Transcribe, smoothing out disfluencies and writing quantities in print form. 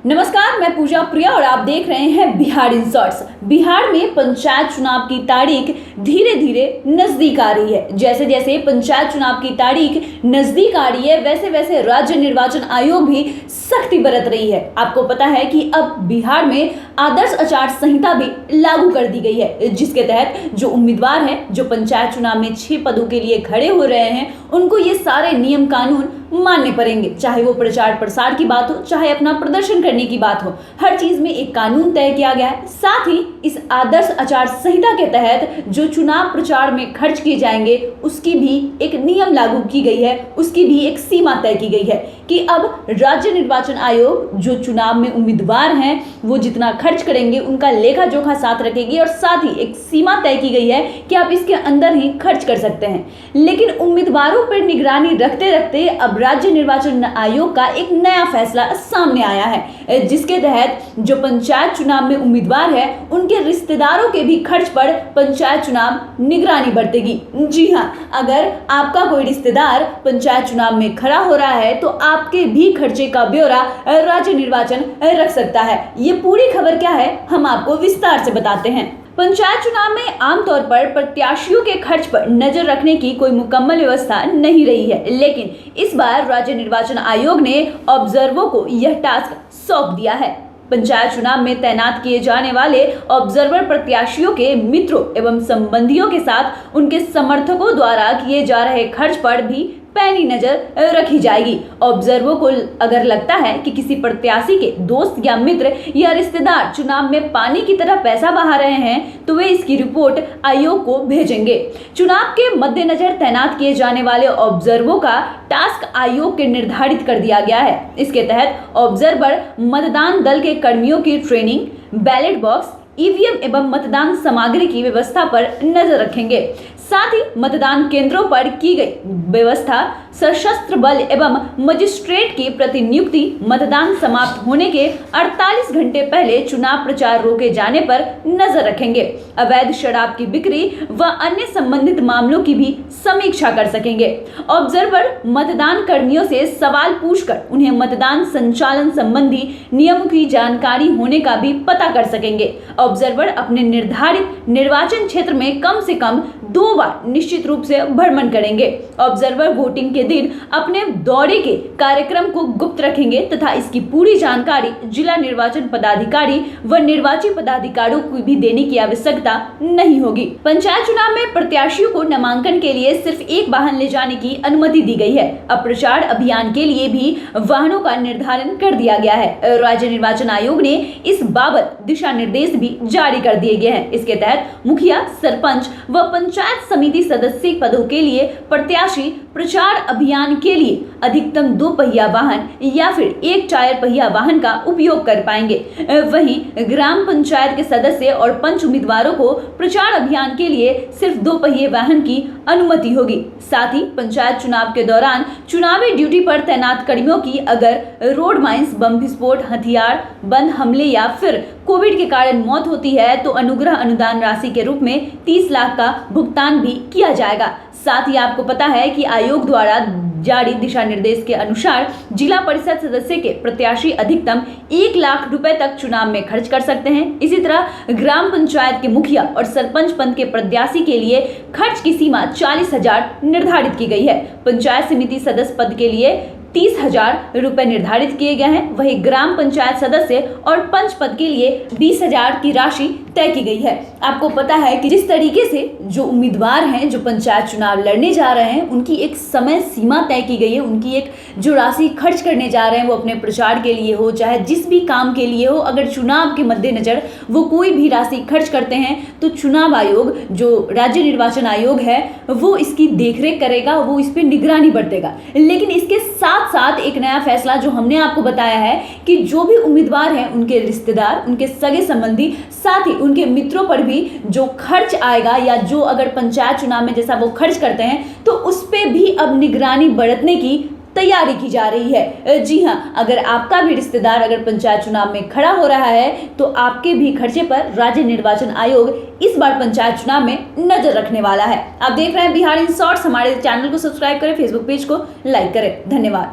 नमस्कार, मैं पूजा प्रिया और आप देख रहे हैं बिहार इन शॉर्ट्स। बिहार में पंचायत चुनाव की तारीख धीरे धीरे नजदीक आ रही है। जैसे जैसे पंचायत चुनाव की तारीख नजदीक आ रही है, वैसे वैसे राज्य निर्वाचन आयोग भी सख्ती बरत रही है। आपको पता है कि अब बिहार में आदर्श आचार संहिता भी लागू कर दी गई है, जिसके तहत जो उम्मीदवार हैं, जो पंचायत चुनाव में 6 पदों के लिए खड़े हो रहे हैं, उनको ये सारे नियम कानून मानने पड़ेंगे। चाहे वो प्रचार प्रसार की बात हो, चाहे अपना प्रदर्शन करने की बात हो, हर चीज में एक कानून तय किया गया है। साथ ही इस आदर्श आचार संहिता के तहत जो चुनाव प्रचार में खर्च किए जाएंगे, उसकी भी एक नियम लागू की गई है, उसकी भी एक सीमा तय की गई है कि अब राज्य निर्वाचन आयोग जो चुनाव में उम्मीदवार हैं, वो जितना खर्च करेंगे उनका लेखा जोखा साथ रखेगी और साथ ही एक सीमा तय की गई है कि आप इसके अंदर ही खर्च कर सकते हैं। लेकिन उम्मीदवारों पर निगरानी रखते रखते अब राज्य निर्वाचन आयोग का एक नया फैसला सामने आया है, जिसके तहत जो पंचायत चुनाव में उम्मीदवार है, उनके रिश्तेदारों के भी खर्च पर पंचायत चुनाव निगरानी बरतेगी। जी हाँ, अगर आपका कोई रिश्तेदार पंचायत चुनाव में खड़ा हो रहा है तो आपके भी खर्चे का ब्यौरा राज्य निर्वाचन रख सकता है। ये पूरी खबर क्या है, हम आपको विस्तार से बताते हैं। पंचायत चुनाव में आमतौर पर प्रत्याशियों के खर्च पर नजर रखने की कोई मुकम्मल व्यवस्था नहीं रही है, लेकिन इस बार राज्य निर्वाचन आयोग ने ऑब्जर्वर को यह टास्क सौंप दिया है। पंचायत चुनाव में तैनात किए जाने वाले ऑब्जर्वर प्रत्याशियों के मित्रों एवं संबंधियों के साथ उनके समर्थकों द्वारा किए जा रहे खर्च पर भी पैनी नजर रखी जाएगी। ऑब्जर्वर को अगर लगता है कि किसी प्रत्याशी के दोस्त या मित्र या रिश्तेदार चुनाव में पानी की तरह पैसा बहा रहे हैं, तो वे इसकी रिपोर्ट आयोग को भेजेंगे। चुनाव के मद्देनजर तैनात किए जाने वाले ऑब्जर्वर का टास्क आयोग के निर्धारित कर दिया गया है। इसके तहत ऑब्जर्वर मतदान दल के कर्मियों की ट्रेनिंग, बैलेट बॉक्स, ईवीएम एवं मतदान सामग्री की व्यवस्था पर नजर रखेंगे। साथ ही मतदान केंद्रों पर की गई व्यवस्था, सशस्त्र बल एवं मजिस्ट्रेट की प्रतिनियुक्ति, मतदान समाप्त होने के 48 घंटे पहले चुनाव प्रचार रोके जाने पर नजर रखेंगे। अवैध शराब की बिक्री व अन्य संबंधित मामलों की भी समीक्षा कर सकेंगे। ऑब्जर्वर मतदान कर्मियों से सवाल पूछकर उन्हें मतदान संचालन संबंधी नियमों की जानकारी होने का भी पता कर सकेंगे। ऑब्जर्वर अपने निर्धारित निर्वाचन क्षेत्र में कम से कम 2 बार निश्चित रूप से भ्रमण करेंगे। ऑब्जर्वर वोटिंग के दिन अपने दौरे के कार्यक्रम को गुप्त रखेंगे तथा इसकी पूरी जानकारी जिला निर्वाचन पदाधिकारी व निर्वाची पदाधिकारियों को भी देने की आवश्यकता नहीं होगी। पंचायत चुनाव में प्रत्याशियों को नामांकन के लिए सिर्फ एक वाहन ले जाने की अनुमति दी गई है। अब प्रचार अभियान के लिए भी वाहनों का निर्धारण कर दिया गया है। राज्य निर्वाचन आयोग ने इस बाबत दिशा निर्देश भी जारी कर दिए गए हैं। इसके तहत मुखिया, सरपंच व पंचायत समिति सदस्य पदों के लिए प्रत्याशी प्रचार अभियान के लिए अधिकतम 2 पहिया वाहन या फिर 1 टायर पहिया वाहन का उपयोग कर पाएंगे। वहीं ग्राम पंचायत के सदस्य और पंच उम्मीदवारों को प्रचार अभियान के लिए सिर्फ 2 पहिए वाहन की अनुमति होगी। साथ ही पंचायत चुनाव के दौरान चुनावी ड्यूटी पर तैनात कर्मियों की अगर रोड माइंस, बम विस्फोट, हथियार बंद हमले या फिर कोविड के कारण मौत होती है तो अनुग्रह अनुदान राशि के रूप में 30 लाख का भुगतान भी किया जाएगा। साथ ही आपको पता है कि आयोग द्वारा जारी दिशा निर्देश के अनुसार जिला परिषद सदस्य के प्रत्याशी अधिकतम 1 लाख रुपए तक चुनाव में खर्च कर सकते हैं। इसी तरह ग्राम पंचायत के मुखिया और सरपंच पद के प्रत्याशी के लिए खर्च की सीमा 40,000 निर्धारित की गई है। पंचायत समिति सदस्य पद के लिए 30,000 रुपए निर्धारित किए गए हैं। वही ग्राम पंचायत सदस्य और पंच पद के लिए 20,000 की राशि तय की गई है। आपको पता है कि जिस तरीके से जो उम्मीदवार हैं, जो पंचायत चुनाव लड़ने जा रहे हैं, उनकी एक समय सीमा तय की गई है। उनकी एक जो राशि खर्च करने जा रहे हैं, वो अपने प्रचार के लिए हो, चाहे जिस भी काम के लिए हो, अगर चुनाव के मद्देनजर वो कोई भी राशि खर्च करते हैं तो चुनाव आयोग, जो राज्य निर्वाचन आयोग है, वो इसकी देखरेख करेगा, वो इस पर निगरानी बरतेगा। लेकिन इसके साथ साथ एक नया फैसला जो हमने आपको बताया है कि जो भी उम्मीदवार हैं, उनके रिश्तेदार, उनके सगे संबंधी, साथ ही उनके मित्रों पर भी जो खर्च आएगा या जो अगर पंचायत चुनाव में जैसा वो खर्च करते हैं, तो उस पे भी अब निगरानी बरतने की तैयारी की जा रही है। जी हाँ, अगर आपका भी रिश्तेदार अगर पंचायत चुनाव में खड़ा हो रहा है तो आपके भी खर्चे पर राज्य निर्वाचन आयोग इस बार पंचायत चुनाव में नजर रखने वाला है। आप देख रहे हैं बिहार इन शॉर्ट्स। हमारे चैनल को सब्सक्राइब करें, फेसबुक पेज को लाइक करें। धन्यवाद।